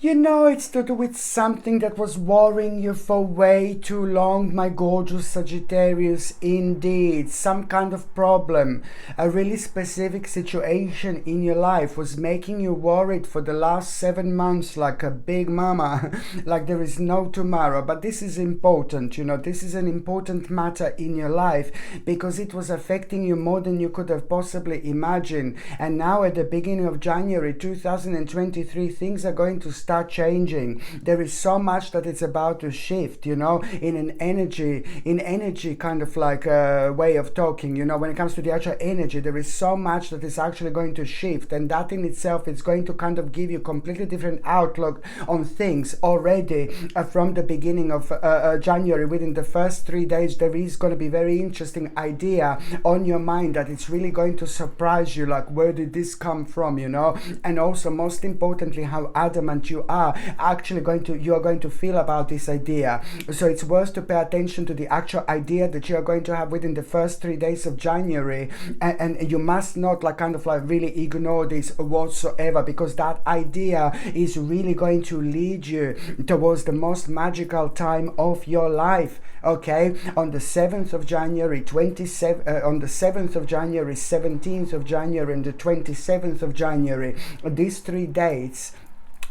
It's to do with something that was worrying you for way too long, my gorgeous Sagittarius. Indeed, some kind of problem, a really specific situation in your life was making you worried for the last 7 months, like a big mama, like there is no tomorrow. But this is important, this is an important matter in your life because it was affecting you more than you could have possibly imagined. And now at the beginning of January 2023, things are going to start changing. There is so much that it's about to shift, in an energy kind of like way of talking. When it comes to the actual energy, there is so much that is actually going to shift, and that in itself is going to kind of give you completely different outlook on things already from the beginning of January. Within the first 3 days, there is going to be very interesting idea on your mind that it's really going to surprise you, like where did this come from, and also most importantly how adamant you are actually you are going to feel about this idea. So it's worth to pay attention to the actual idea that you are going to have within the first 3 days of January, and you must not really ignore this whatsoever, because that idea is really going to lead you towards the most magical time of your life. Okay, on the 7th of January, 7th of January, 17th of January, and the 27th of January, these 3 dates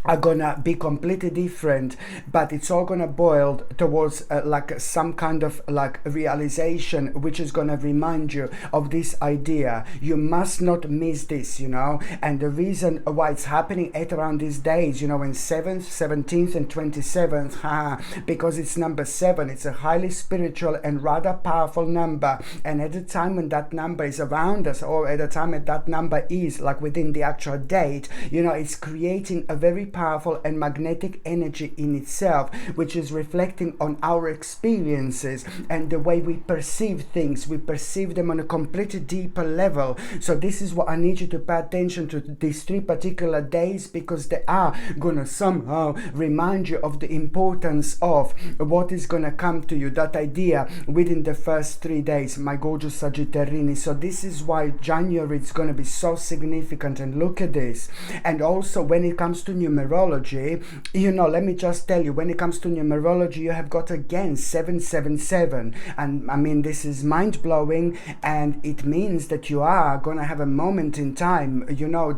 are gonna be completely different, but it's all gonna boil towards some kind of realization which is gonna remind you of this idea. You must not miss this, and the reason why it's happening at around these days, in 7th, 17th and 27th, because it's number 7. It's a highly spiritual and rather powerful number, and at the time when that number is around us, or at the time that number is within the actual date, it's creating a very powerful and magnetic energy in itself, which is reflecting on our experiences and the way we perceive things. We perceive them on a completely deeper level. So this is what I need you to pay attention to these 3 particular days, because they are gonna somehow remind you of the importance of what is gonna come to you, that idea within the first 3 days, my gorgeous Sagittarini. So this is why January is gonna be so significant, and look at this. And also when it comes to numerology, let me just tell you, when it comes to numerology, you have got again 777, and I mean this is mind-blowing, and it means that you are gonna have a moment in time,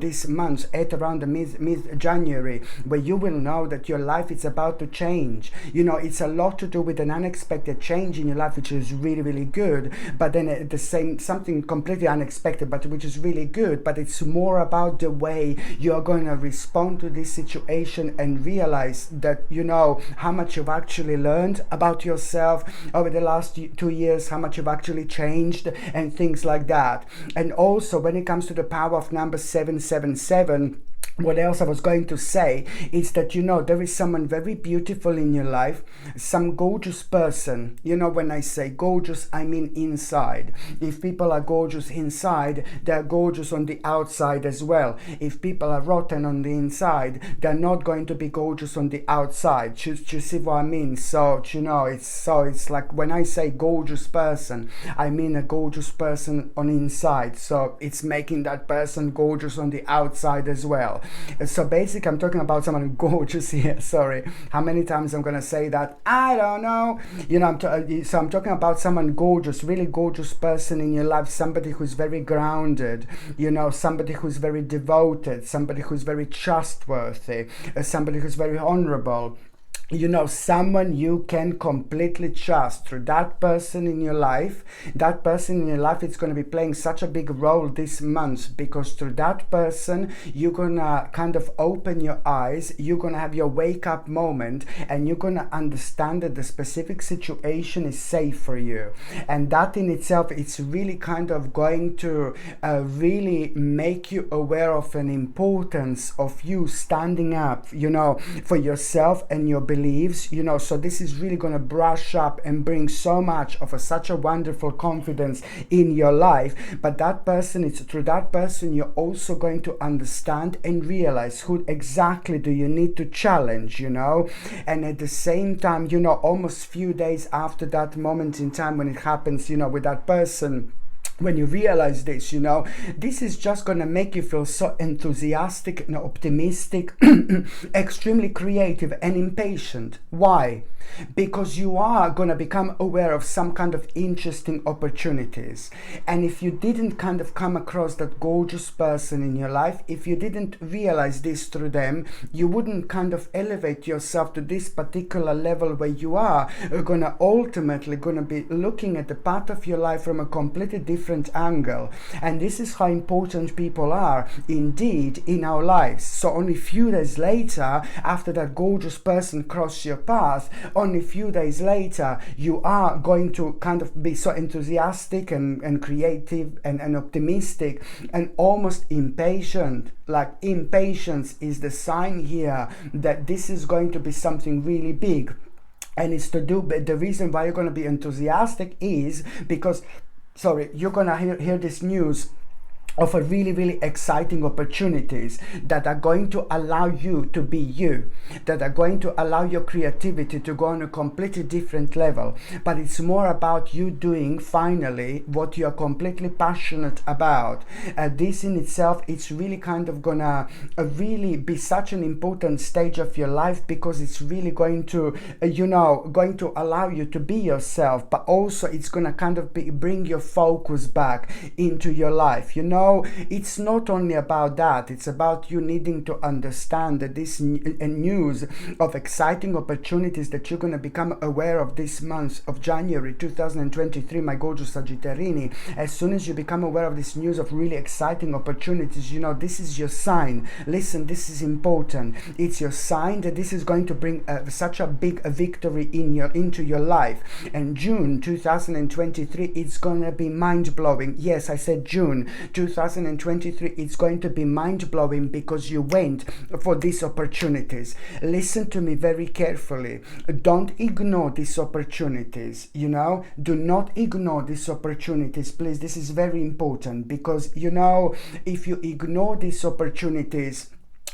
this month at around the mid-January, where you will know that your life is about to change. It's a lot to do with an unexpected change in your life, which is really, really good, but then at the same, something completely unexpected, but which is really good, but it's more about the way you are going to respond to this situation and realize that how much you've actually learned about yourself over the last 2 years, how much you've actually changed, and things like that. And also when it comes to the power of number 777, what else I was going to say is that there is someone very beautiful in your life, some gorgeous person. When I say gorgeous, I mean inside. If people are gorgeous inside, they're gorgeous on the outside as well. If people are rotten on the inside, they're not going to be gorgeous on the outside. Do you see what I mean? So it's like when I say gorgeous person, I mean a gorgeous person on inside. So it's making that person gorgeous on the outside as well. So basically I'm talking about someone gorgeous here. Sorry, how many times I'm gonna say that, I don't know. So I'm talking about someone gorgeous, really gorgeous person in your life, somebody who's very grounded, somebody who's very devoted, somebody who's very trustworthy, somebody who's very honorable. Someone you can completely trust. Through that person in your life, it's going to be playing such a big role this month, because through that person you're gonna kind of open your eyes, you're gonna have your wake up moment, and you're gonna understand that the specific situation is safe for you, and that in itself, it's really kind of going to really make you aware of an importance of you standing up for yourself and your beliefs, so this is really going to brush up and bring so much of such a wonderful confidence in your life. But that person, it's through that person you're also going to understand and realize who exactly do you need to challenge, and at the same time, almost few days after that moment in time when it happens, with that person, when you realize this, you know, this is just going to make you feel so enthusiastic and optimistic, extremely creative and impatient. Why? Because you are going to become aware of some kind of interesting opportunities. And if you didn't kind of come across that gorgeous person in your life, if you didn't realize this through them, you wouldn't kind of elevate yourself to this particular level where you are going to ultimately going to be looking at the part of your life from a completely different angle. And this is how important people are indeed in our lives. So only a few days later, after that gorgeous person crosses your path, only a few days later, you are going to kind of be so enthusiastic and creative and optimistic and almost impatient. Like, impatience is the sign here that this is going to be something really big. And it's to do, but the reason why you're going to be enthusiastic is because, you're going to hear this news of a really exciting opportunities that are going to allow you to be you, that are going to allow your creativity to go on a completely different level. But it's more about you doing finally what you're completely passionate about. This in itself, it's really kind of gonna really be such an important stage of your life, because it's really going to going to allow you to be yourself, but also it's gonna kind of bring your focus back into your life. It's not only about that, it's about you needing to understand that this news of exciting opportunities that you're going to become aware of this month of January 2023, my gorgeous Sagittarini. As soon as you become aware of this news of really exciting opportunities, this is your sign. Listen, this is important. It's your sign that this is going to bring such a big victory into your life. And June 2023, it's going to be mind-blowing. Yes, I said June 2023, it's going to be mind-blowing because you went for these opportunities. Listen to me very carefully. Don't ignore these opportunities. Do not ignore these opportunities, please. This is very important, because if you ignore these opportunities,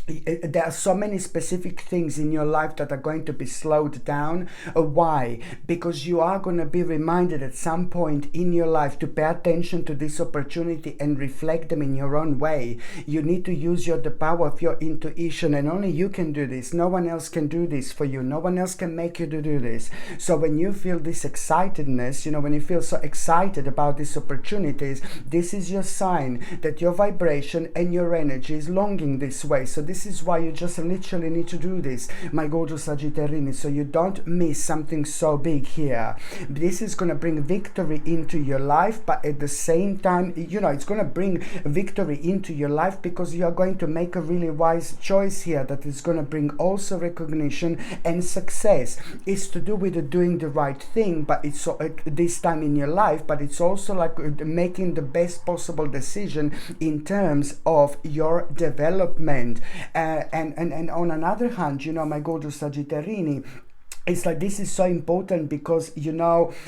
there are so many specific things in your life that are going to be slowed down. Why? Because you are going to be reminded at some point in your life to pay attention to this opportunity and reflect them in your own way. You need to use the power of your intuition, and only you can do this. No one else can do this for you. No one else can make you to do this. So when you feel this excitedness, when you feel so excited about these opportunities, this is your sign that your vibration and your energy is longing this way. So this is why you just literally need to do this, my gorgeous Sagittarini, so you don't miss something so big here. This is going to bring victory into your life, but at the same time, it's going to bring victory into your life because you are going to make a really wise choice here that is going to bring also recognition and success. It's to do with doing the right thing, but it's this time in your life, but it's also like making the best possible decision in terms of your development. And on another hand, my gorgeous Sagittarini, it's like this is so important because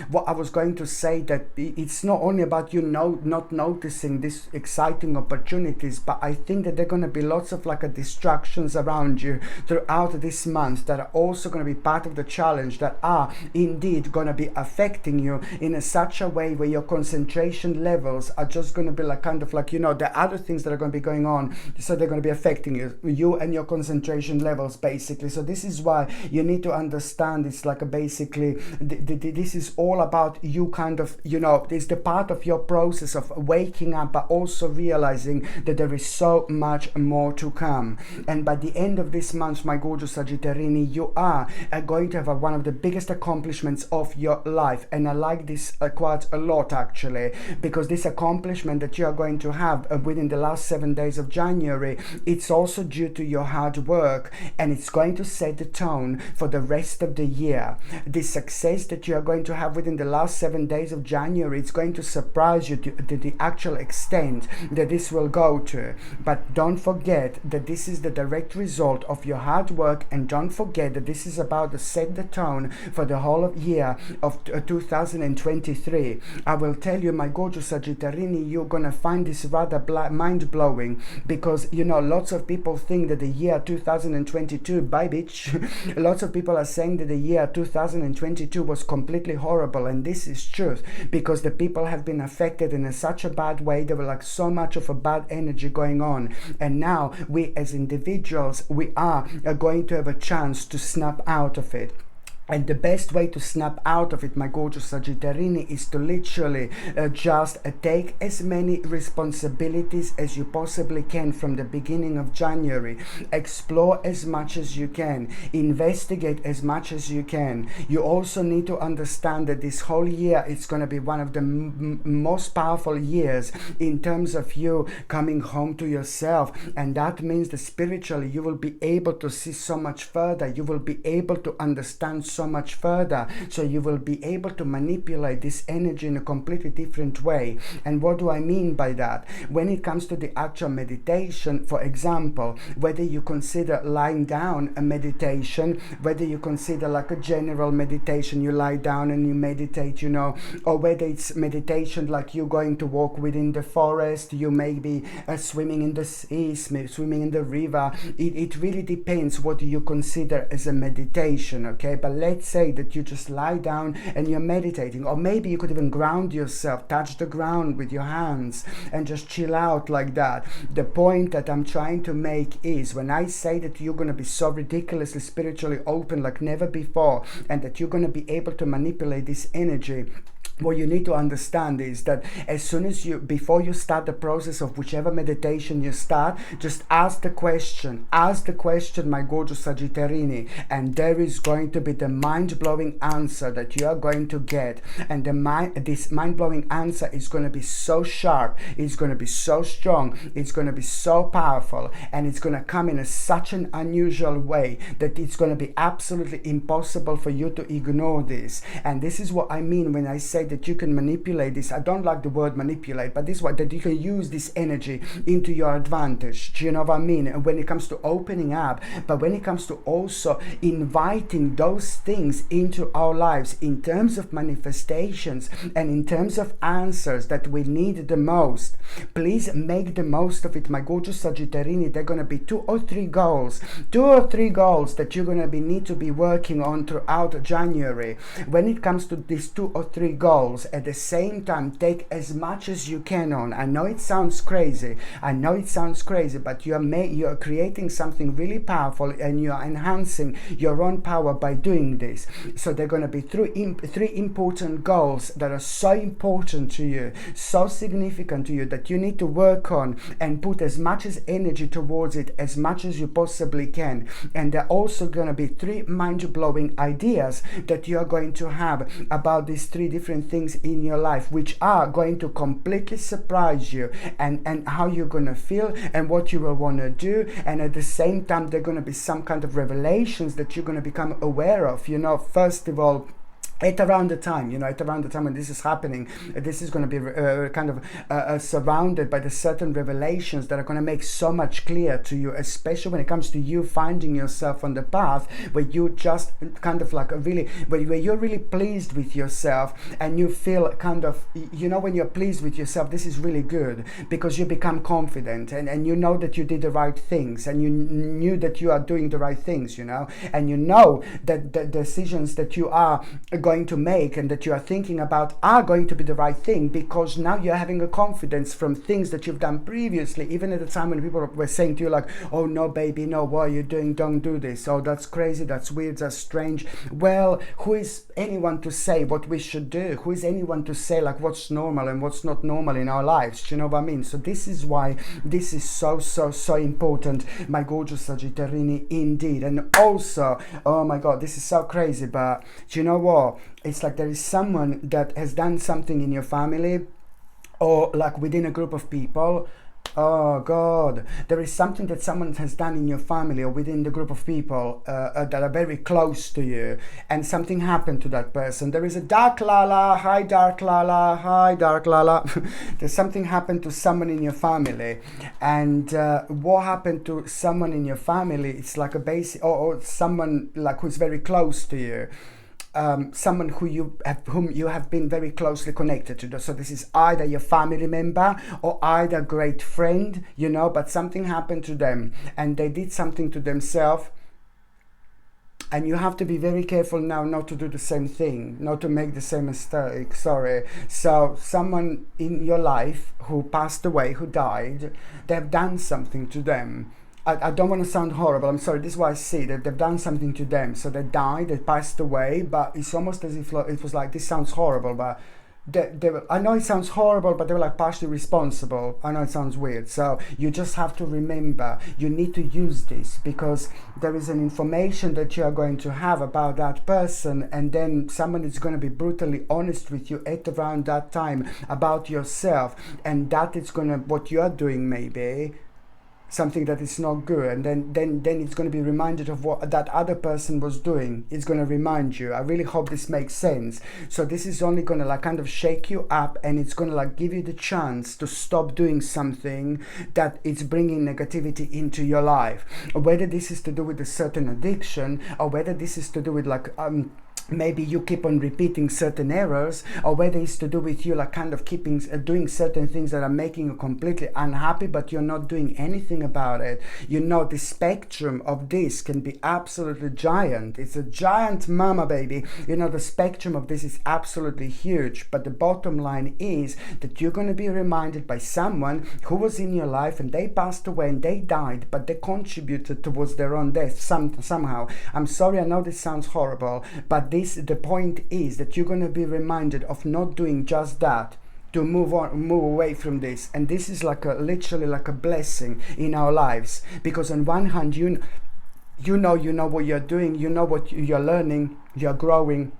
what I was going to say, that it's not only about not noticing these exciting opportunities, but I think that there are going to be lots of distractions around you throughout this month that are also going to be part of the challenge, that are indeed going to be affecting you in such a way where your concentration levels are just going to be there are other things that are going to be going on, so they're going to be affecting you and your concentration levels, basically. So this is why you need to understand it's basically this is all about you kind of it's the part of your process of waking up, but also realizing that there is so much more to come. And by the end of this month, my gorgeous Sagittarini, you are going to have one of the biggest accomplishments of your life. And I like this quite a lot, actually, because this accomplishment that you are going to have within the last 7 days of January, it's also due to your hard work, and it's going to set the tone for the rest of the year. The success that you are going to have within the last 7 days of January, it's going to surprise you to the actual extent that this will go to. But don't forget that this is the direct result of your hard work, and don't forget that this is about to set the tone for the whole year of 2023. I will tell you, my gorgeous Sagittarini, you're gonna find this rather mind-blowing, because lots of people think that the year 2022, bye bitch, lots of people are saying that that the year 2022 was completely horrible, and this is truth, because the people have been affected in such a bad way. There were like so much of a bad energy going on, and now we as individuals, we are going to have a chance to snap out of it. And the best way to snap out of it, my gorgeous Sagittarini, is to literally just take as many responsibilities as you possibly can from the beginning of January. Explore as much as you can. Investigate as much as you can. You also need to understand that this whole year is going to be one of the most powerful years in terms of you coming home to yourself. And that means that spiritually you will be able to see so much further. You will be able to understand so much further, so you will be able to manipulate this energy in a completely different way. And what do I mean by that? When it comes to the actual meditation, for example, whether you consider lying down a meditation, whether you consider like a general meditation, you lie down and you meditate, you know, or whether it's meditation like you're going to walk within the forest, you may be swimming in the sea, swimming in the river. It really depends what you consider as a meditation, okay? But let's say that you just lie down and you're meditating, or maybe you could even ground yourself, touch the ground with your hands and just chill out like that. The point that I'm trying to make is, when I say that you're going to be so ridiculously spiritually open like never before, and that you're going to be able to manipulate this energy, what you need to understand is that as soon as before you start the process of whichever meditation you start, just ask the question, my gorgeous Sagittarini, and there is going to be the mind-blowing answer that you are going to get. And this mind-blowing answer is going to be so sharp, it's going to be so strong, it's going to be so powerful, and it's going to come in such an unusual way that it's going to be absolutely impossible for you to ignore this. And this is what I mean when I say that you can manipulate this. I don't like the word manipulate, but this is what, that you can use this energy into your advantage. Do you know what I mean? And when it comes to opening up, but when it comes to also inviting those things into our lives in terms of manifestations and in terms of answers that we need the most, please make the most of it, my gorgeous Sagittarini. They're going to be two or three goals that you're going to need to be working on throughout January. When it comes to these 2 or 3 goals, at the same time, take as much as you can on. I know it sounds crazy, but you're creating something really powerful, and you're enhancing your own power by doing this. So they're going to be 3 important goals that are so important to you, so significant to you, that you need to work on and put as much as energy towards it as much as you possibly can. And they're also going to be 3 mind-blowing ideas that you're going to have about these 3 different things in your life, which are going to completely surprise you, and how you're going to feel and what you will want to do. And at the same time, they're going to be some kind of revelations that you're going to become aware of. You know, first of all, at around the time when this is happening, this is going to be surrounded by the certain revelations that are going to make so much clear to you, especially when it comes to you finding yourself on the path where you just kind of like where you're really pleased with yourself, and you feel kind of, you know, when you're pleased with yourself, this is really good, because you become confident, and you know that you did the right things, and you knew that you are doing the right things, you know, and you know that the decisions that you are going to make and that you are thinking about are going to be the right thing, because now you're having a confidence from things that you've done previously, even at the time when people were saying to you like, oh no baby, no, what are you doing, don't do this, oh that's crazy, that's weird, that's strange. Well, who is anyone to say what we should do? Who is anyone to say like what's normal and what's not normal in our lives? Do you know what I mean? So this is why this is so important, my gorgeous Sagittarini, indeed. And also, oh my god, this is so crazy, but do you know what? It's like there is someone that has done something in your family, or like within a group of people. Oh god, there is something that someone has done in your family or within the group of people that are very close to you, and something happened to that person. There is a dark Lala. Hi dark Lala. Hi dark Lala. There's something happened to someone in your family, and what happened to someone in your family, it's like a basic, or someone like who's very close to you. Someone whom you have been very closely connected to. So this is either your family member or either a great friend, you know, but something happened to them and they did something to themselves, and you have to be very careful now not to do the same thing, not to make the same mistake. Sorry. So someone in your life who passed away, who died, they've done something to them. I don't want to sound horrible, I'm sorry, this is why I see that they've done something to them. So they died, they passed away, but it's almost as if it was like, this sounds horrible, but I know it sounds horrible, but they were like partially responsible. I know it sounds weird. So you just have to remember, you need to use this, because there is an information that you are going to have about that person, and then someone is going to be brutally honest with you at around that time about yourself, and that is going to, what you are doing maybe, something that is not good, and then it's going to be reminded of what that other person was doing. It's going to remind you. I really hope this makes sense. So this is only going to like kind of shake you up, and it's going to like give you the chance to stop doing something that is bringing negativity into your life, whether this is to do with a certain addiction, or whether this is to do with like maybe you keep on repeating certain errors, or whether it's to do with you like kind of keeping doing certain things that are making you completely unhappy, but you're not doing anything about it. You know, the spectrum of this can be absolutely giant. It's a giant mama, baby. You know, the spectrum of this is absolutely huge, but the bottom line is that you're going to be reminded by someone who was in your life, and they passed away and they died, but they contributed towards their own death somehow. I'm sorry, I know this sounds horrible, but the point is that you're going to be reminded of not doing just that, to move away from this. And this is like literally like a blessing in our lives, because on one hand you know what you're doing, you know what you're learning, you're growing,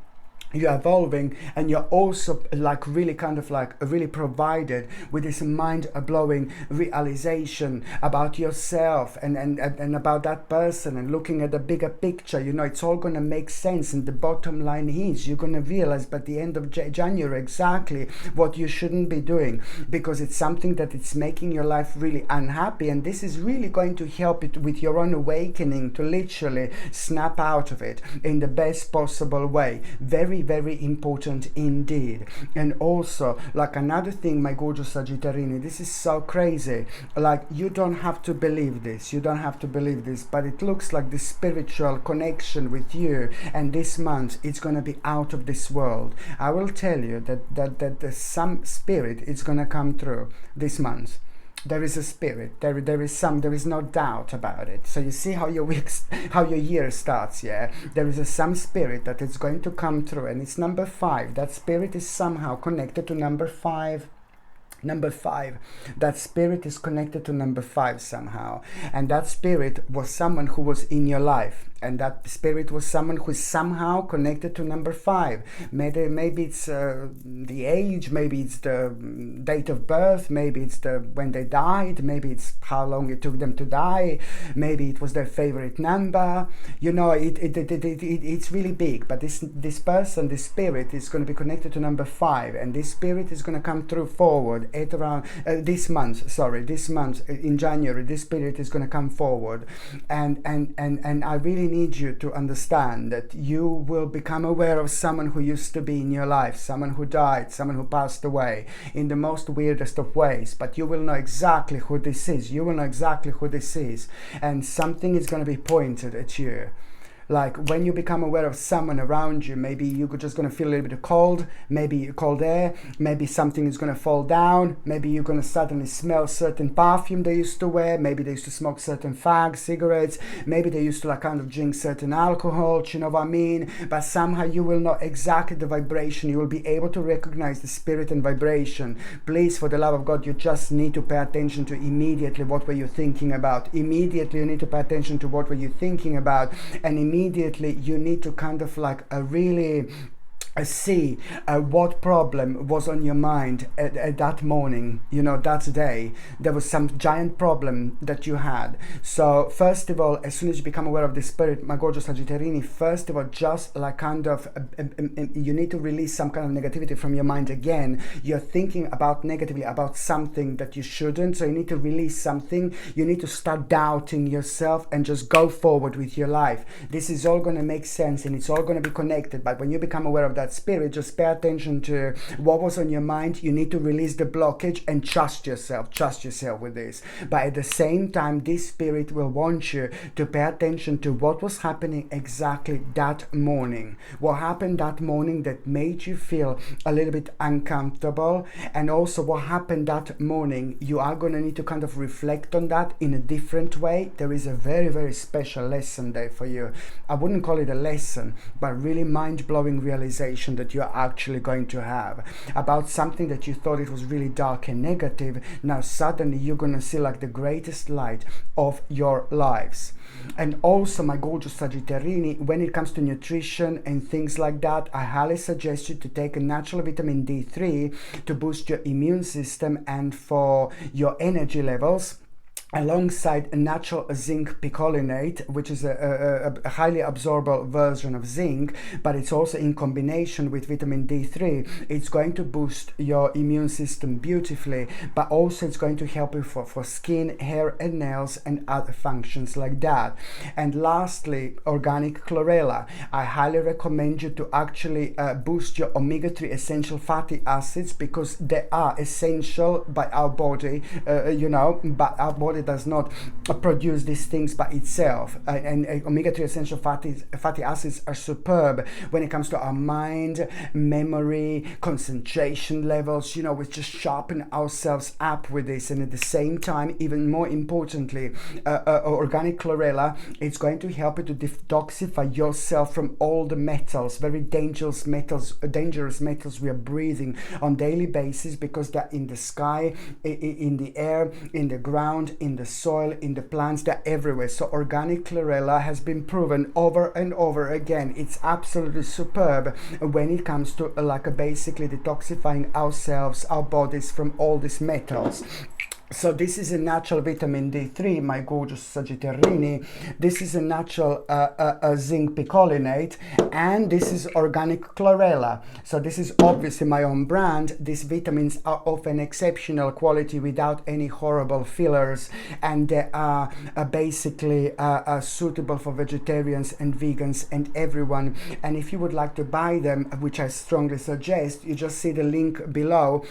you're evolving, and you're also like really kind of like really provided with this mind-blowing realization about yourself and about that person, and looking at the bigger picture. You know, it's all going to make sense, and the bottom line is you're going to realize by the end of January exactly what you shouldn't be doing, because it's something that it's making your life really unhappy, and this is really going to help it with your own awakening to literally snap out of it in the best possible way. Very, very important indeed. And also, like another thing, my gorgeous Sagittarini, this is so crazy. Like, you don't have to believe this, but it looks like the spiritual connection with you and this month, it's going to be out of this world. I will tell you that some spirit is going to come through this month. There is a spirit. There is no doubt about it. So you see how your year starts. Yeah, there is some spirit that is going to come through, and it's number 5. That spirit is somehow connected to number 5. That spirit is connected to number 5 somehow, and that spirit was someone who was in your life, and that spirit was someone who is somehow connected to number 5. Maybe it's the age, maybe it's the date of birth, maybe it's when they died, maybe it's how long it took them to die, maybe it was their favorite number. You know, it's really big. But this person, this spirit, is going to be connected to number 5, and this spirit is going to come through forward at around this month in January. This spirit is going to come forward, and I really need you to understand that you will become aware of someone who used to be in your life, someone who died, someone who passed away in the most weirdest of ways, but you will know exactly who this is. And something is going to be pointed at you. Like, when you become aware of someone around you, maybe you're just going to feel a little bit of cold, maybe cold air, maybe something is going to fall down, maybe you're going to suddenly smell certain perfume they used to wear, maybe they used to smoke certain fags, cigarettes, maybe they used to like kind of drink certain alcohol, you know what I mean? But somehow you will know exactly the vibration. You will be able to recognize the spirit and vibration. Please, for the love of God, you just need to pay attention to immediately what were you thinking about. Immediately you need to pay attention to what were you thinking about, and immediately you need to kind of like really see what problem was on your mind at that morning, you know, that day. There was some giant problem that you had. So first of all, as soon as you become aware of the spirit, my gorgeous Sagittarini, first of all, just like kind of you need to release some kind of negativity from your mind. Again, you're thinking about negatively about something that you shouldn't, so you need to release something. You need to start doubting yourself and just go forward with your life. This is all going to make sense, and it's all going to be connected. But when you become aware of that that spirit, just pay attention to what was on your mind. You need to release the blockage and trust yourself with this. But at the same time, this spirit will want you to pay attention to what was happening exactly that morning. What happened that morning that made you feel a little bit uncomfortable, and also what happened that morning. You are going to need to kind of reflect on that in a different way. There is a very, very special lesson there for you. I wouldn't call it a lesson, but really mind-blowing realization that you're actually going to have about something that you thought it was really dark and negative. Now suddenly you're going to see like the greatest light of your lives. And also, my gorgeous Sagittarini, when it comes to nutrition and things like that, I highly suggest you to take a natural vitamin D3 to boost your immune system and for your energy levels, alongside a natural zinc picolinate, which is a highly absorbable version of zinc, but it's also in combination with vitamin D3. It's going to boost your immune system beautifully, but also it's going to help you for skin, hair and nails and other functions like that. And lastly, organic chlorella. I highly recommend you to actually boost your omega-3 essential fatty acids, because they are essential by our body, but our body does not produce these things by itself, and omega-3 essential fatty acids are superb when it comes to our mind, memory, concentration levels. We just sharpen ourselves up with this. And at the same time, even more importantly, organic chlorella, it's going to help you to detoxify yourself from all the metals, very dangerous metals we are breathing on daily basis, because they're in the sky, in the air, in the ground, in the soil, in the plants, they're everywhere. So organic chlorella has been proven over and over again. It's absolutely superb when it comes to basically detoxifying ourselves, our bodies from all these metals. So this is a natural vitamin D3, my gorgeous Sagittarini. This is a natural zinc picolinate, and this is organic chlorella. So this is obviously my own brand. These vitamins are of an exceptional quality without any horrible fillers, and they are basically suitable for vegetarians and vegans and everyone. And if you would like to buy them, which I strongly suggest, you just see the link below,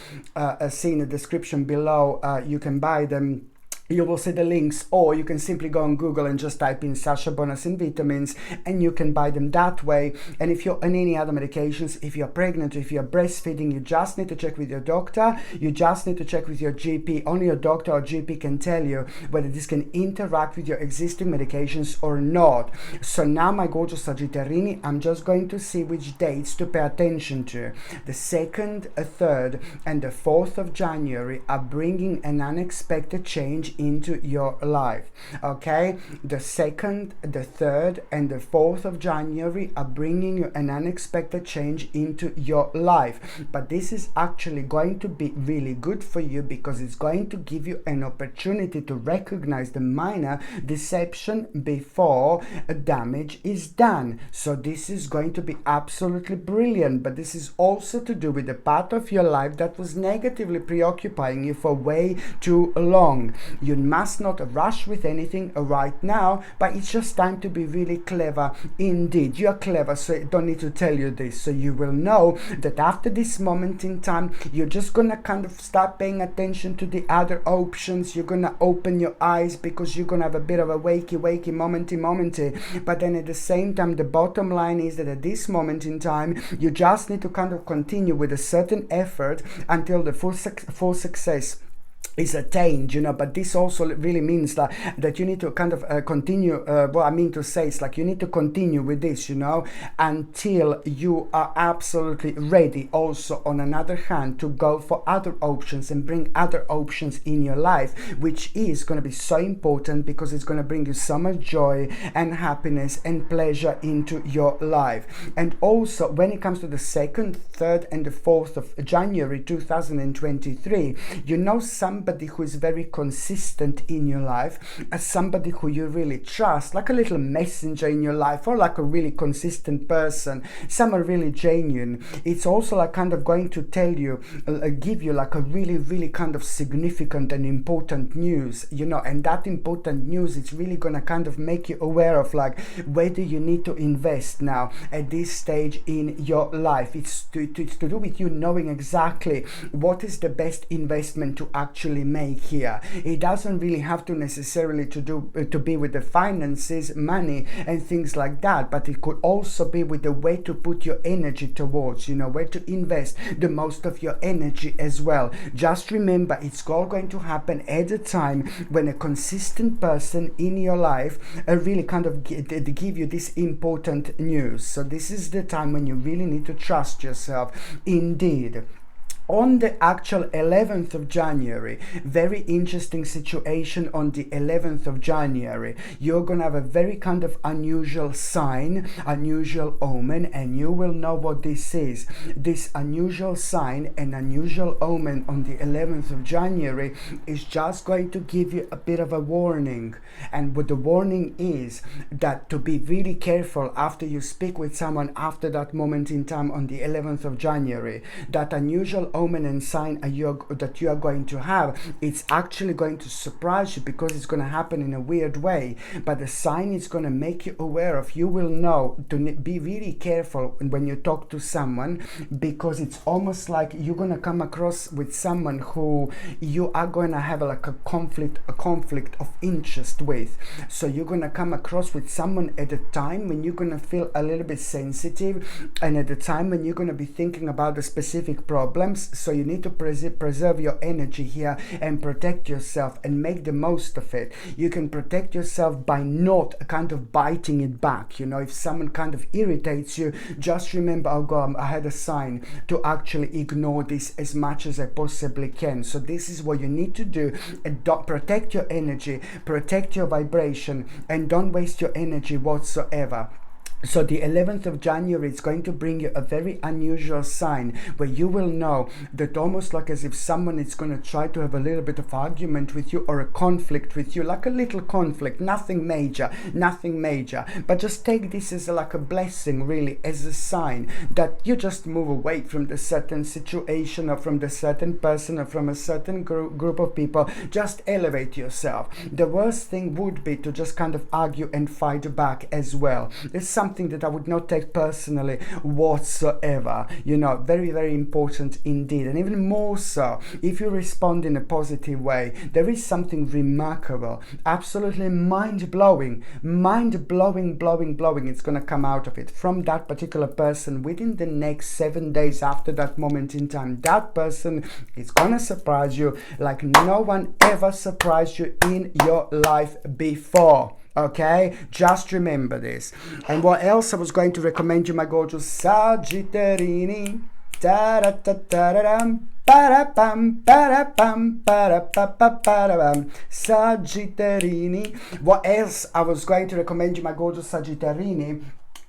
see in the description below, you can buy them. You will see the links, or you can simply go on Google and just type in Sasha Bonasin vitamins, and you can buy them that way. And if you're on any other medications, if you're pregnant, if you're breastfeeding, you just need to check with your doctor. You just need to check with your GP. Only your doctor or GP can tell you whether this can interact with your existing medications or not. So now, my gorgeous Sagittarini, I'm just going to see which dates to pay attention to. The 2nd, 3rd, and the 4th of January are bringing an unexpected change into your life. Okay, the 2nd, the 3rd, and the 4th of January are bringing you an unexpected change into your life. But this is actually going to be really good for you, because it's going to give you an opportunity to recognize the minor deception before damage is done. So this is going to be absolutely brilliant. But this is also to do with the part of your life that was negatively preoccupying you for way too long. You must not rush with anything right now, but it's just time to be really clever indeed. You're clever, so I don't need to tell you this. So you will know that after this moment in time, you're just gonna kind of start paying attention to the other options. You're gonna open your eyes, because you're gonna have a bit of a wakey momenty. But then at the same time, the bottom line is that at this moment in time, you just need to kind of continue with a certain effort until the full success is attained, but this also really means that you need to kind of continue. What I mean to say is you need to continue with this, until you are absolutely ready also, on another hand, to go for other options and bring other options in your life, which is going to be so important, because it's going to bring you so much joy and happiness and pleasure into your life. And also, when it comes to the 2nd, 3rd, and the 4th of January 2023, somebody somebody who is very consistent in your life, as somebody who you really trust, like a little messenger in your life, or like a really consistent person, someone really genuine. It's also like kind of going to tell you, give you like a really kind of significant and important news, you know, and that important news is really gonna kind of make you aware of like whether you need to invest now at this stage in your life. It's to do with you knowing exactly what is the best investment to actually make here. It doesn't really have to necessarily to be with the finances, money and things like that, but it could also be with the way to put your energy towards, you know, where to invest the most of your energy as well. Just remember, it's all going to happen at a time when a consistent person in your life really kind of give you this important news. So this is the time when you really need to trust yourself indeed. On the actual 11th of January, very interesting situation on the 11th of January. You're going to have a very kind of unusual sign, unusual omen, and you will know what this is. This unusual sign and unusual omen on the 11th of January is just going to give you a bit of a warning. And what the warning is, that to be really careful after you speak with someone after that moment in time on the 11th of January. That unusual omen and sign that you are going to have, it's actually going to surprise you because it's going to happen in a weird way, but the sign is going to make you aware of. You will know to be really careful when you talk to someone, because it's almost like you're going to come across with someone who you are going to have like a conflict of interest with. So you're going to come across with someone at a time when you're going to feel a little bit sensitive, and at the time when you're going to be thinking about the specific problems. So you need to preserve your energy here and protect yourself and make the most of it. You can protect yourself by not kind of biting it back. You know, if someone kind of irritates you, just remember, oh God, I had a sign to actually ignore this as much as I possibly can. So this is what you need to do. Don't protect your energy, protect your vibration, and don't waste your energy whatsoever. So the 11th of January is going to bring you a very unusual sign where you will know that almost like as if someone is going to try to have a little bit of argument with you or a conflict with you, like a little conflict, nothing major, but just take this as like a blessing, really, as a sign that you just move away from the certain situation or from the certain person or from a certain group of people. Just elevate yourself. The worst thing would be to just kind of argue and fight back as well. It's something that I would not take personally whatsoever. You know, very important indeed. And even more so if you respond in a positive way. There is something remarkable, absolutely mind-blowing it's going to come out of it from that particular person within the next 7 days after that moment in time. That person is going to surprise you like no one ever surprised you in your life before. Okay, just remember this. And what else I was going to recommend you, my gorgeous Sagittarini? Sagittarini. What else I was going to recommend you, my gorgeous Sagittarini,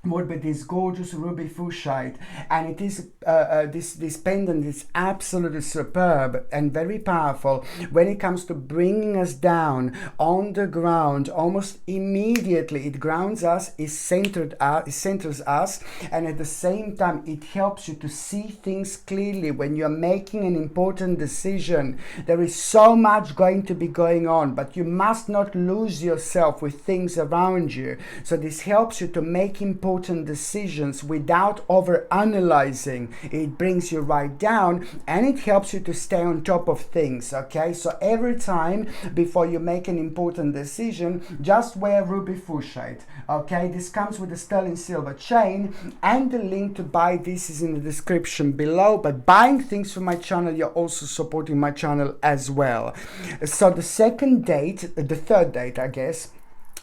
would be this gorgeous ruby fuchsite, and it is this pendant is absolutely superb and very powerful when it comes to bringing us down on the ground. Almost immediately it grounds us, it centers us, and at the same time it helps you to see things clearly when you're making an important decision. There is so much going to be going on, but you must not lose yourself with things around you. So this helps you to make important decisions without over analyzing. It brings you right down and it helps you to stay on top of things. Okay, so every time before you make an important decision, just wear ruby fuchsite. Okay, this comes with a sterling silver chain, and the link to buy this is in the description below. But buying things from my channel, you're also supporting my channel as well. So the third date I guess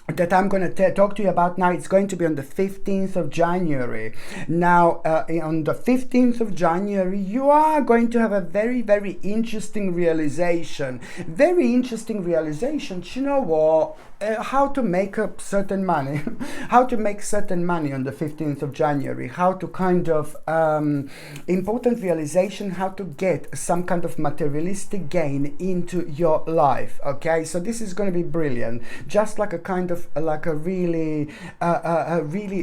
that I'm going to talk to you about now, it's going to be on the 15th of January. Now, on the 15th of January, you are going to have a very interesting realization. You know what? how to make up certain money, how to make certain money on the 15th of January, how to kind of important realization, how to get some kind of materialistic gain into your life. Okay, so this is going to be brilliant, just like a kind of like a really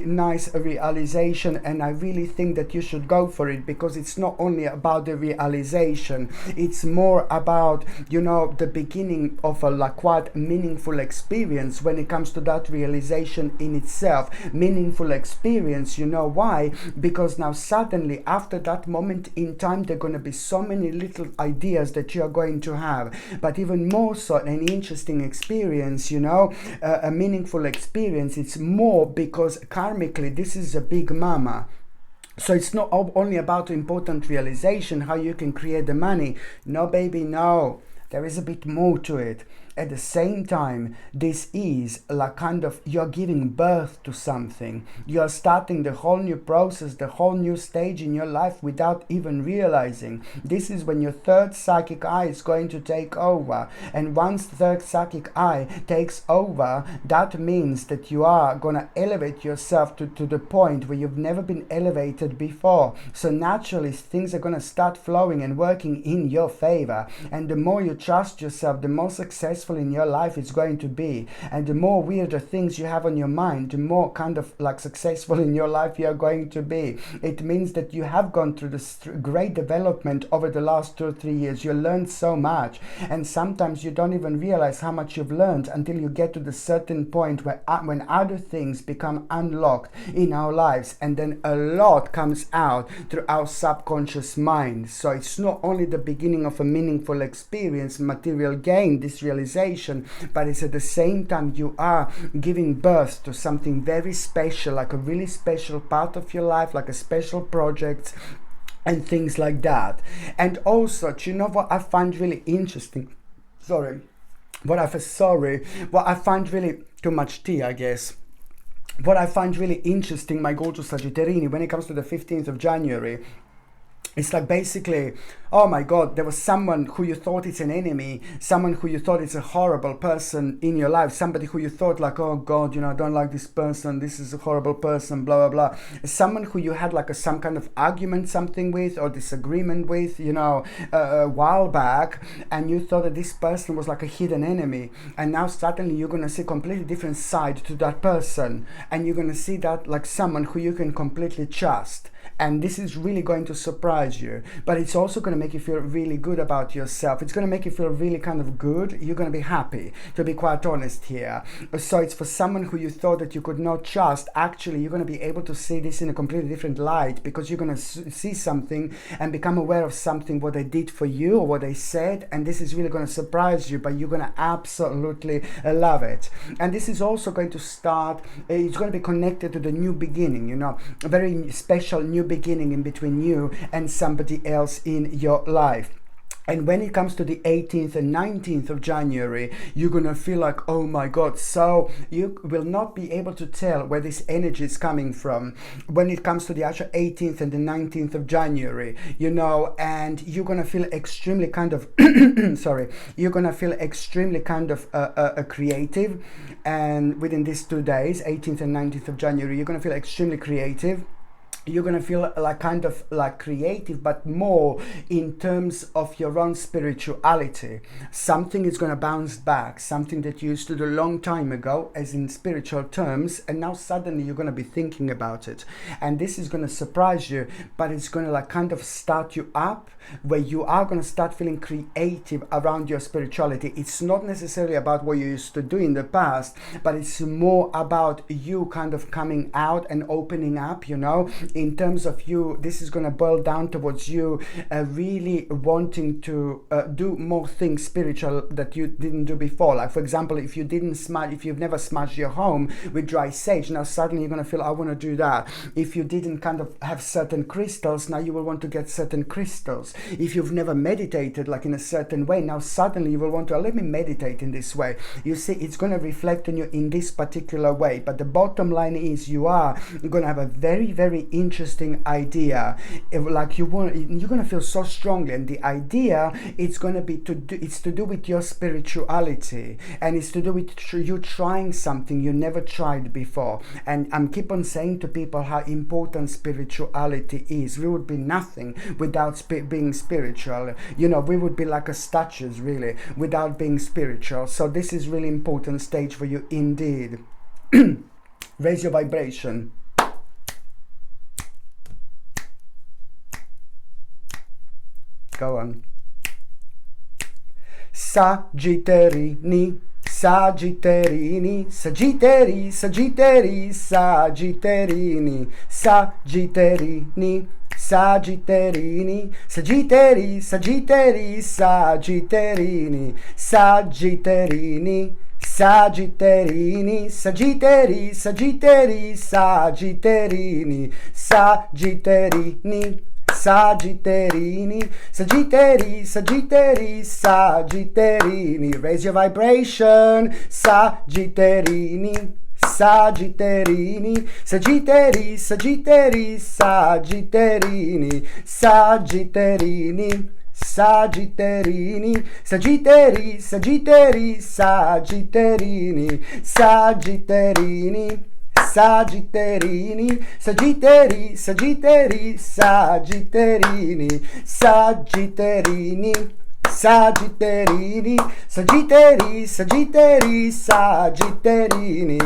nice realization, and I really think that you should go for it, because it's not only about the realization, it's more about, you know, the beginning of a like quite meaningful experience when it comes to that realization in itself. Meaningful experience, you know why? Because now suddenly after that moment in time, there are going to be so many little ideas that you are going to have, but even more so an interesting experience, you know, a meaningful experience. It's more because karmically this is a big mama. So it's not only about important realization, how you can create the money. No, baby, no. There is a bit more to it. At the same time, this is like kind of, you're giving birth to something. You're starting the whole new process, the whole new stage in your life without even realizing. This is when your third psychic eye is going to take over. And once the third psychic eye takes over, that means that you are going to elevate yourself to the point where you've never been elevated before. So naturally, things are going to start flowing and working in your favor. And the more you trust yourself, the more successful in your life it's going to be, and the more weirder things you have on your mind, the more kind of like successful in your life you're going to be. It means that you have gone through this great development over the last 2 or 3 years. You learned so much, and sometimes you don't even realize how much you've learned until you get to the certain point where when other things become unlocked in our lives, and then a lot comes out through our subconscious mind. So it's not only the beginning of a meaningful experience, material gain, this realization, but it's at the same time you are giving birth to something very special, like a really special part of your life, like a special project and things like that. And also, do you know what I find really interesting? What I find really too much tea, I guess. What I find really interesting, my gorgeous Sagittarini, when it comes to the 15th of January, it's like basically, oh my God, there was someone who you thought is an enemy, someone who you thought is a horrible person in your life, somebody who you thought like, oh God, you know, I don't like this person, this is a horrible person, blah, blah, blah. Someone who you had like some kind of argument, something with, or disagreement with, you know, a while back, and you thought that this person was like a hidden enemy. And now suddenly you're going to see a completely different side to that person. And you're going to see that like someone who you can completely trust. And this is really going to surprise you, but it's also going to make you feel really good about yourself. It's going to make you feel really kind of good. You're going to be happy, to be quite honest here. So it's for someone who you thought that you could not trust. Actually, you're going to be able to see this in a completely different light, because you're going to see something and become aware of something, what they did for you or what they said. And this is really going to surprise you, but you're going to absolutely love it. And this is also going to start, it's going to be connected to the new beginning, you know, a very special new beginning in between you and somebody else in your life. And when it comes to the 18th and 19th of January, you're going to feel like, oh my God. So you will not be able to tell where this energy is coming from when it comes to the actual 18th and the 19th of January, you know, and you're going to feel extremely kind of, you're going to feel extremely kind of creative. And within these 2 days, 18th and 19th of January, you're going to feel extremely creative. You're going to feel like kind of like creative, but more in terms of your own spirituality. Something is going to bounce back, something that you used to do a long time ago, as in spiritual terms, and now suddenly you're going to be thinking about it. And this is going to surprise you, but it's going to like kind of start you up, where you are going to start feeling creative around your spirituality. It's not necessarily about what you used to do in the past, but it's more about you kind of coming out and opening up, you know. In terms of you, this is going to boil down towards you really wanting to do more things spiritual that you didn't do before. Like for example, if you've never smudged your home with dry sage, now suddenly you're going to feel, I want to do that. If you didn't kind of have certain crystals, now you will want to get certain crystals. If you've never meditated like in a certain way, now suddenly you will want to, let me meditate in this way. You see, it's going to reflect on you in this particular way. But the bottom line is you are going to have a very, very interesting idea. Like you're gonna feel so strongly, and the idea it's gonna be it's to do with your spirituality, and it's to do with you trying something you never tried before. And I'm keep on saying to people how important spirituality is. We would be nothing without being spiritual. You know, we would be like a statues really without being spiritual. So this is really important stage for you indeed. Raise your vibration. Go on. Sagittarini, Sagittarini, Sagittari, Sagittari, Sagitterini, Sagitterini, Sagitterini, Sagittari, Sagittari, Sagitterini, Sagitterini, Sagitterini, Sagittari, Sagittari, Sagitterini, Sagitterini, Sagittarini, Sagittari, Sagittari, Sagitterini. Raise your vibration. Sagitterini, Sagitterini, Sagittari, Sagittari, Sagitterini, Sagitterini, Sagitterini, Sagittari, Sagittari, Sagitterini, Sagitterini, Sagitterini, Sagittari, Sagittari, Sagitterini, Sagitterini, Sagitterini, Sagittari, Sagittari, Sagitterini,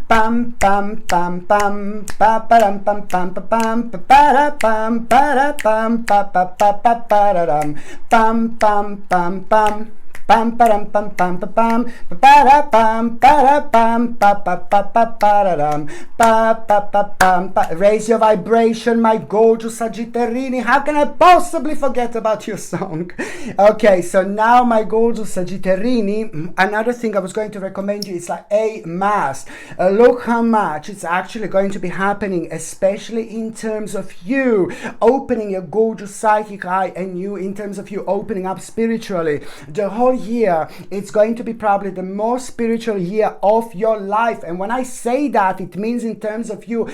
pam pam pam pam, pa param pam pam pam pam, para pam para pam pa pa pa pa pararam, pam pam pam pam. Pam param pam pam pam pam para pam para pam pa pa pa pa pararam pa pa pa pam pa. Raise your vibration, my gorgeous Sagittarini. How can I possibly forget about your song? Okay, so now my gorgeous Sagittarini, another thing I was going to recommend you is like a mass. Look how much it's actually going to be happening, especially in terms of you opening your gorgeous psychic eye, and you in terms of you opening up spiritually. The whole year it's going to be probably the most spiritual year of your life, and when I say that, it means in terms of you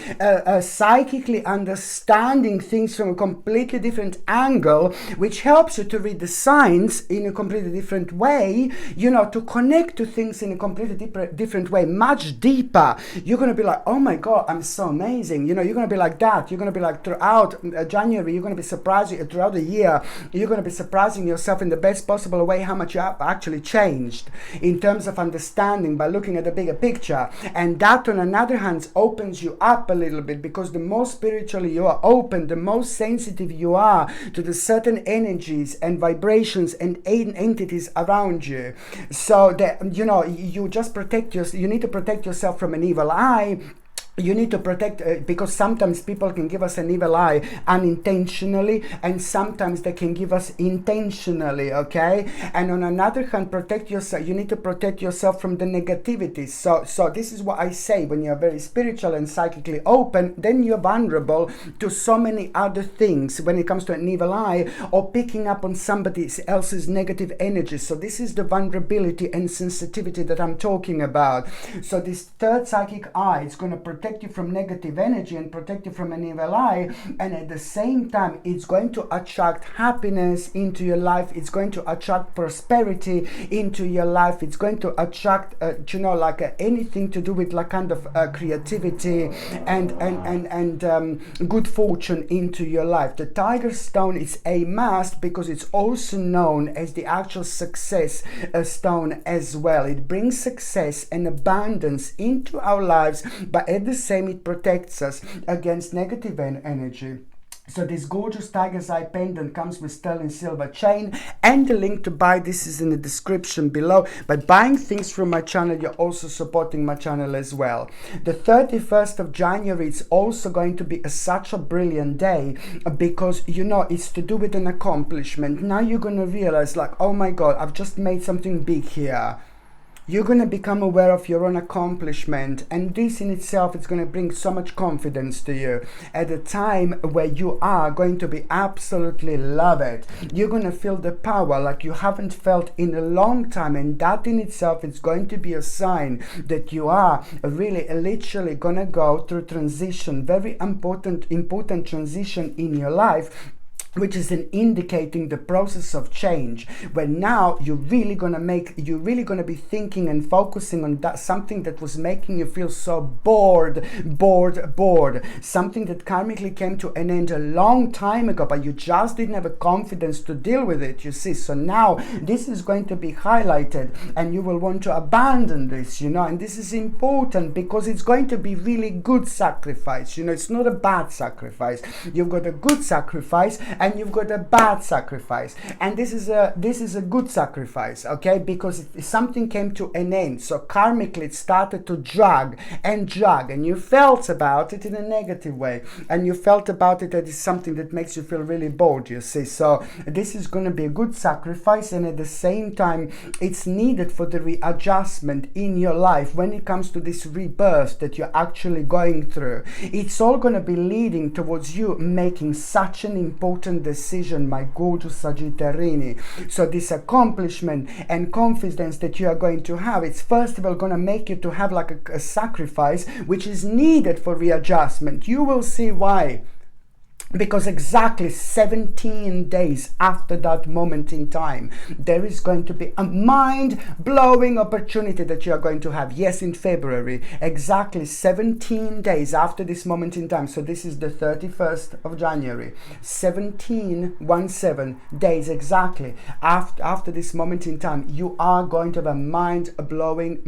psychically understanding things from a completely different angle, which helps you to read the signs in a completely different way, you know, to connect to things in a completely different way, much deeper. You're going to be like, oh my god, I'm so amazing, you know, you're going to be like that. You're going to be like throughout January, you're going to be surprising throughout the year, you're going to be surprising yourself in the best possible way how much you have actually changed in terms of understanding by looking at the bigger picture. And that on another hand opens you up a little bit, because the more spiritually you are open, the more sensitive you are to the certain energies and vibrations and entities around you. So that, you know, you just protect yourself. You need to protect yourself from an evil eye. You need to protect, because sometimes people can give us an evil eye unintentionally, and sometimes they can give us intentionally, okay? And on another hand, protect yourself. You need to protect yourself from the negativity. So this is what I say: when you're very spiritual and psychically open, then you're vulnerable to so many other things when it comes to an evil eye or picking up on somebody else's negative energy. So this is the vulnerability and sensitivity that I'm talking about. So this third psychic eye is going to protect you from negative energy and protect you from an evil eye, and at the same time it's going to attract happiness into your life. It's going to attract prosperity into your life. It's going to attract you know, like anything to do with like kind of creativity and good fortune into your life. The tiger stone is a must because it's also known as the actual success stone as well. It brings success and abundance into our lives, but at the same, it protects us against negative energy. So this gorgeous tiger's eye pendant comes with sterling silver chain, and the link to buy this is in the description below. By buying things from my channel, you're also supporting my channel as well. The 31st of January, it's also going to be such a brilliant day, because, you know, it's to do with an accomplishment. Now you're going to realize like, oh my god, I've just made something big here. You're going to become aware of your own accomplishment, and this in itself is going to bring so much confidence to you at a time where you are going to be absolutely love it. You're going to feel the power like you haven't felt in a long time, and that in itself is going to be a sign that you are really literally going to go through transition, very important transition in your life, which is an indicating the process of change, where now you're really going to be thinking and focusing on that something that was making you feel so bored, something that karmically came to an end a long time ago, but you just didn't have a confidence to deal with it, you see. So now this is going to be highlighted, and you will want to abandon this, and this is important because it's going to be really good sacrifice, it's not a bad sacrifice. You've got a good sacrifice and you've got a bad sacrifice, and this is a good sacrifice, okay, because something came to an end. So karmically it started to drag, and you felt about it in a negative way, and you felt about it that it's something that makes you feel really bored, you see. So this is going to be a good sacrifice, and at the same time it's needed for the readjustment in your life when it comes to this rebirth that you're actually going through. It's all going to be leading towards you making such an important decision, my gorgeous Sagittarini. So this accomplishment and confidence that you are going to have, it's first of all going to make you to have like a sacrifice which is needed for readjustment. You will see why. Because exactly 17 days after that moment in time, there is going to be a mind-blowing opportunity that you are going to have. Yes, in February, exactly 17 days after this moment in time. So this is the 31st of January. 17 days exactly after this moment in time, you are going to have a mind-blowing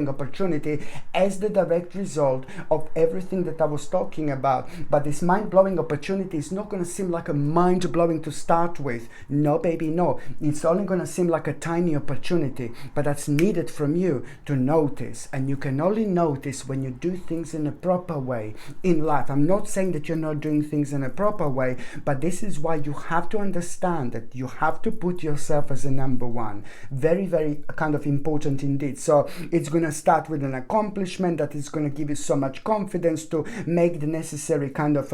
opportunity as the direct result of everything that I was talking about. But this mind-blowing opportunity is not going to seem like a mind-blowing to start with. No, baby, no. It's only going to seem like a tiny opportunity, but that's needed from you to notice. And you can only notice when you do things in a proper way in life. I'm not saying that you're not doing things in a proper way, but this is why you have to understand that you have to put yourself as a number one. Very, very kind of important indeed. So it's going to start with an accomplishment that is going to give you so much confidence to make the necessary kind of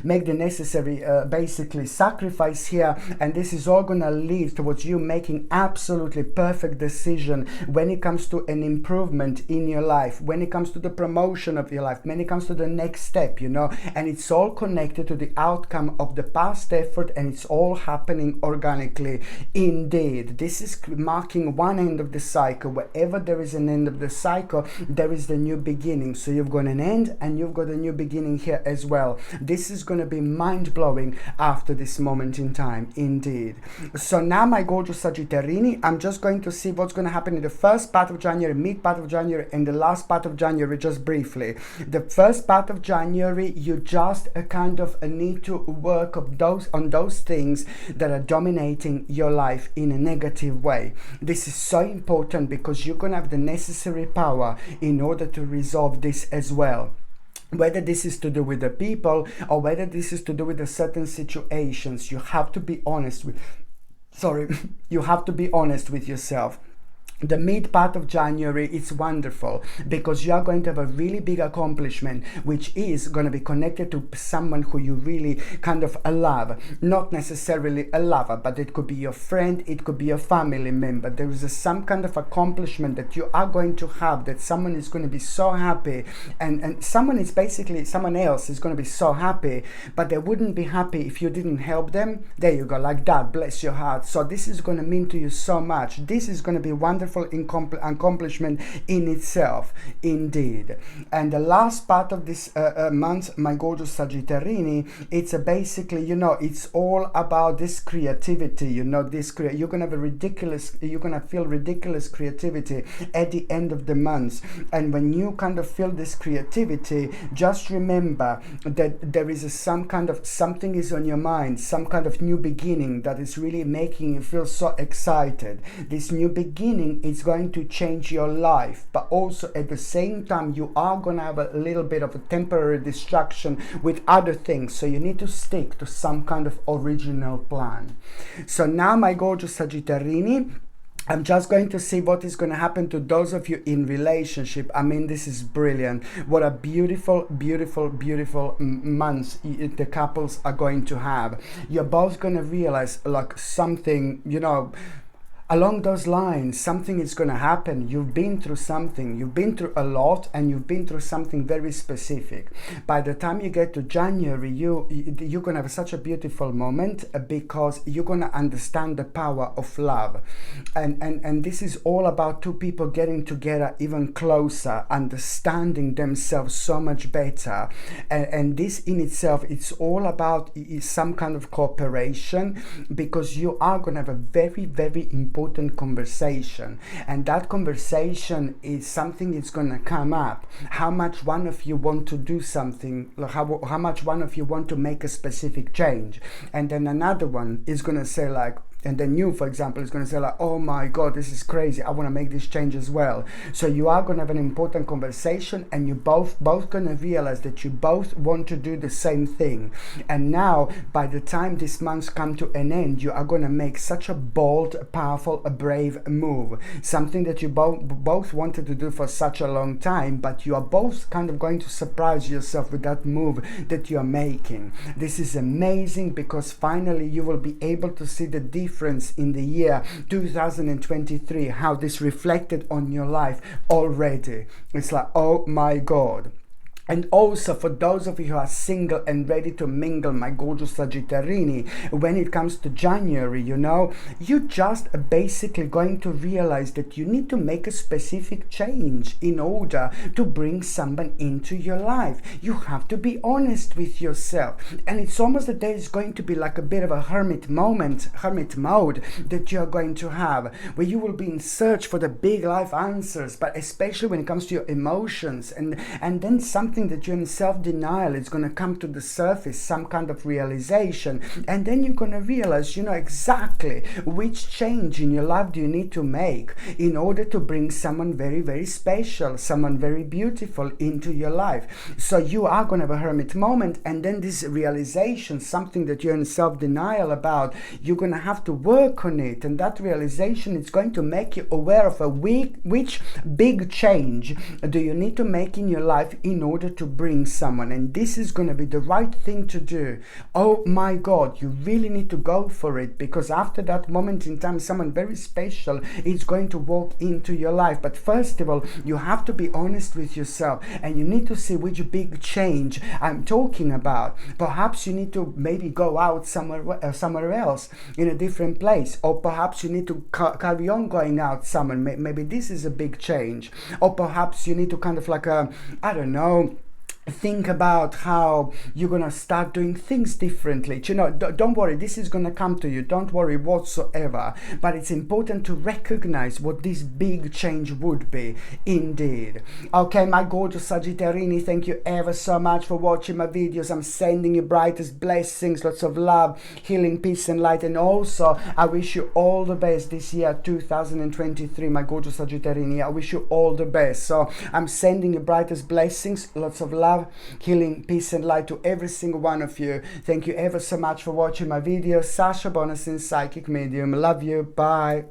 make the necessary basically sacrifice here, and this is all gonna lead towards you making absolutely perfect decision when it comes to an improvement in your life, when it comes to the promotion of your life, when it comes to the next step, and it's all connected to the outcome of the past effort, and it's all happening organically indeed. This is marking one end of the cycle. Wherever there is an end of the cycle, there is the new beginning. So you've got an end and you've got a new beginning here as well. This is going to be mind-blowing after this moment in time indeed. So now, my gorgeous Sagittarini, I'm just going to see what's going to happen in the first part of January, mid part of January, and the last part of January just briefly. The first part of January, you just kind of need to work on those things that are dominating your life in a negative way. This is so important because you're going to have the necessary power in order to resolve this as well. Whether this is to do with the people or whether this is to do with the certain situations, you have to be honest with, you have to be honest with yourself. The mid part of January, it's wonderful because you are going to have a really big accomplishment, which is going to be connected to someone who you really kind of love. Not necessarily a lover, but it could be your friend, it could be a family member. There is some kind of accomplishment that you are going to have that someone is going to be so happy, and someone else is going to be so happy, but they wouldn't be happy if you didn't help them. There you go, like that. Bless your heart. So this is going to mean to you so much. This is going to be wonderful accomplishment in itself indeed. And the last part of this month, my gorgeous Sagittarini, it's basically, it's all about this creativity. You're gonna have you're gonna feel ridiculous creativity at the end of the month. And when you kind of feel this creativity, just remember that there is something is on your mind, some kind of new beginning that is really making you feel so excited. This new beginning is going to change your life, but also at the same time you are going to have a little bit of a temporary distraction with other things, so you need to stick to some kind of original plan. So now, my gorgeous Sagittarini, I'm just going to see what is going to happen to those of you in relationship. I mean, this is brilliant. What a beautiful, beautiful, beautiful months the couples are going to have. You're both going to realize like something, you know, along those lines, something is going to happen. You've been through something. You've been through a lot, and you've been through something very specific. By the time you get to January, you're going to have such a beautiful moment because you're going to understand the power of love. And this is all about two people getting together even closer, understanding themselves so much better. And this in itself, it's all about some kind of cooperation, because you are going to have a very, very important conversation, and that conversation is something that's going to come up, how much one of you want to do something, how much one of you want to make a specific change, and then another one is going to say like, and then you, for example, is going to say like, oh my God, this is crazy, I want to make this change as well. So you are going to have an important conversation, and you both going to realize that you both want to do the same thing. And now, by the time this month come to an end, you are going to make such a bold, powerful, a brave move, something that you both wanted to do for such a long time, but you are both kind of going to surprise yourself with that move that you are making. This is amazing, because finally you will be able to see the difference in the year 2023, how this reflected on your life already. It's like, oh my God. And also for those of you who are single and ready to mingle, my gorgeous Sagittarini, when it comes to January, you know, you just are basically going to realize that you need to make a specific change in order to bring someone into your life. You have to be honest with yourself. And it's almost that there is going to be like a bit of a hermit mode that you're going to have, where you will be in search for the big life answers, but especially when it comes to your emotions, and then something that you're in self-denial is going to come to the surface, some kind of realization, and then you're going to realize, you know, exactly which change in your life do you need to make in order to bring someone very, very special, someone very beautiful into your life. So you are going to have a hermit moment, and then this realization, something that you're in self-denial about, you're going to have to work on it, and that realization is going to make you aware of which big change do you need to make in your life in order to bring someone, and this is going to be the right thing to do. Oh my God, you really need to go for it, because after that moment in time, someone very special is going to walk into your life. But first of all, you have to be honest with yourself, and you need to see which big change I'm talking about. Perhaps you need to maybe go out somewhere else, in a different place, or perhaps you need to carry on going out somewhere. Maybe this is a big change, or perhaps you need to kind of like I don't know, think about how you're gonna start doing things differently. You know, don't worry, this is gonna come to you, don't worry whatsoever, but it's important to recognize what this big change would be indeed. Okay, my gorgeous Sagittarini, thank you ever so much for watching my videos. I'm sending you brightest blessings, lots of love, healing, peace and light, and also I wish you all the best this year 2023, my gorgeous Sagittarini. I wish you all the best. So I'm sending you brightest blessings, lots of love, healing, peace and light to every single one of you. Thank you ever so much for watching my videos. Sasha Bonasin, Psychic Medium. Love you. Bye.